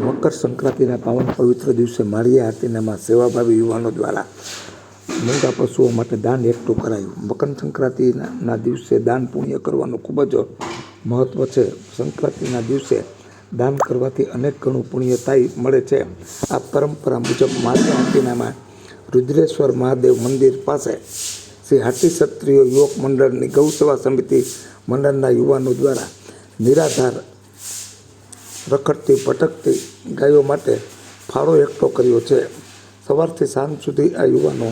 મકર સંક્રાંતિના પાવન પવિત્ર દિવસે માળિયા આરતીનામાં સેવાભાવી યુવાનો દ્વારા મૂંગા પશુઓ માટે દાન એકઠું કરાયું. મકર સંક્રાંતિના દિવસે દાન પુણ્ય કરવાનું ખૂબ જ મહત્ત્વ છે. સંક્રાંતિના દિવસે દાન કરવાથી અનેક ગણું પુણ્ય મળે છે. આ પરંપરા મુજબ માળિયા આરતીનામાં રુદ્રેશ્વર મહાદેવ મંદિર પાસે શ્રી હાટી ક્ષત્રિય યુવક મંડળની ગૌસેવા સમિતિ મંડળના યુવાનો દ્વારા નિરાધાર રખડતી ભટકતી ગાયો માટે ફાળો એકઠો કર્યો છે. સવારથી સાંજ સુધી આ યુવાનો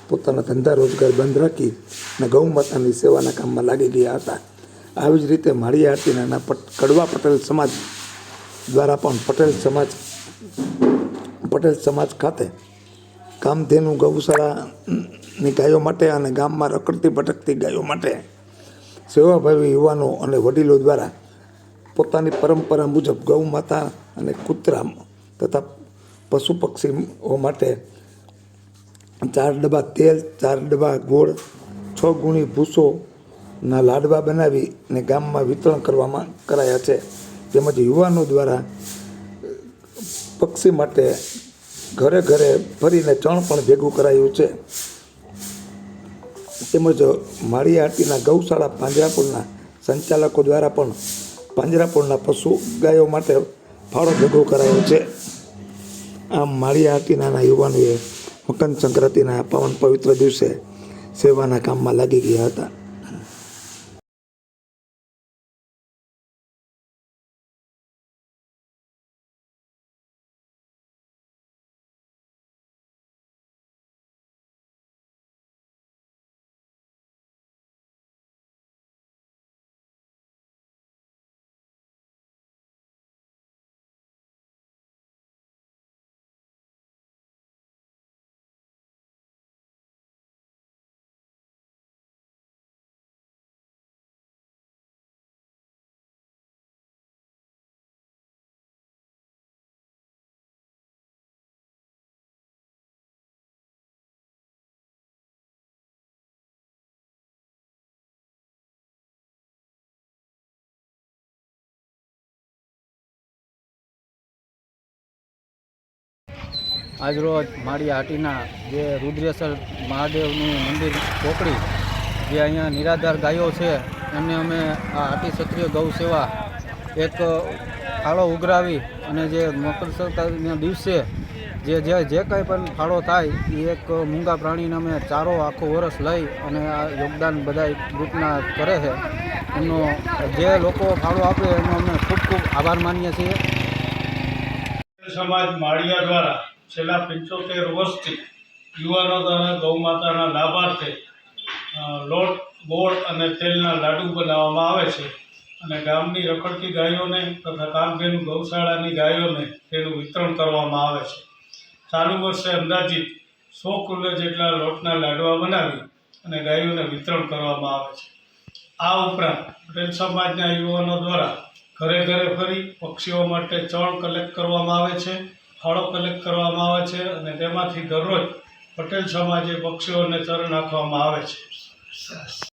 પોતાના ધંધા રોજગાર બંધ રાખી અને ગૌ માતાની સેવાના કામમાં લાગી ગયા હતા. આવી જ રીતે માળિયા આરતીના કડવા પટેલ સમાજ દ્વારા પણ પટેલ સમાજ ખાતે કામધેનુ ગૌશાળાની ગાયો માટે અને ગામમાં રખડતી ભટકતી ગાયો માટે સેવાભાવી યુવાનો અને વડીલો દ્વારા પોતાની પરંપરા મુજબ ગૌ માતા અને કૂતરા તથા પશુ પક્ષીઓ માટે 4 ડબ્બા તેલ, 4 ડબ્બા ગોળ, 6 ગુણી ભૂસોના લાડવા બનાવીને ગામમાં વિતરણ કરાયા છે. તેમજ યુવાનો દ્વારા પક્ષી માટે ઘરે ઘરે ફરીને ચણ પણ ભેગું કરાયું છે. તેમજ માળિયા આરતીના ગૌશાળા પાંજરાપોળના સંચાલકો દ્વારા પણ પાંજરાપોળના પશુ ગાયો માટે ફાળો ભેગો કરાયો છે. આમ માળિયા આરતીના યુવાનોએ મકર સંક્રાંતિના પાવન પવિત્ર દિવસે સેવાના કામમાં લાગી ગયા હતા. આજરોજ માળિયા હાટીના જે રુદ્રેશ્વર મહાદેવનું મંદિર ચોકડી જે અહીંયા નિરાધાર ગાયો છે એમને અમે આ હાટી ક્ષત્રિય ગૌ સેવા એક ફાળો ઉઘરાવી અને જે મકર સંક્રાંતિના દિવસે જે કંઈ પણ ફાળો થાય એ એક મૂંગા પ્રાણીને અમે ચારો આખું વર્ષ લઈ અને આ યોગદાન બધા ગ્રુપના કરે છે. એમનો જે લોકો ફાળો આપે એનો અમે ખૂબ ખૂબ આભાર માનીએ છીએ. સમાજ માળિયા દ્વારા છેલ્લા 75 વર્ષથી યુવાનો દ્વારા ગૌ માતાના લાભાર્થે લોટ, ગોળ અને તેલના લાડુ બનાવવામાં આવે છે અને ગામની રખડતી ગાયોને તથા કામધેનુ ગૌશાળાની ગાયોને તેનું વિતરણ કરવામાં આવે છે. ચાલુ વર્ષે અંદાજિત 100 કિલો જેટલા લોટના લાડવા બનાવી અને ગાયોને વિતરણ કરવામાં આવે છે. આ ઉપરાંત પટેલ સમાજના યુવાનો દ્વારા ઘરે ઘરે ફરી પક્ષીઓ માટે ચણ કલેક્ટ કરવામાં આવે છે, ફાળો કલેક્ટ કરવામાં આવે છે અને તેમાંથી દરરોજ પટેલ સમાજે પક્ષીઓને ચણ નાખવામાં આવે છે.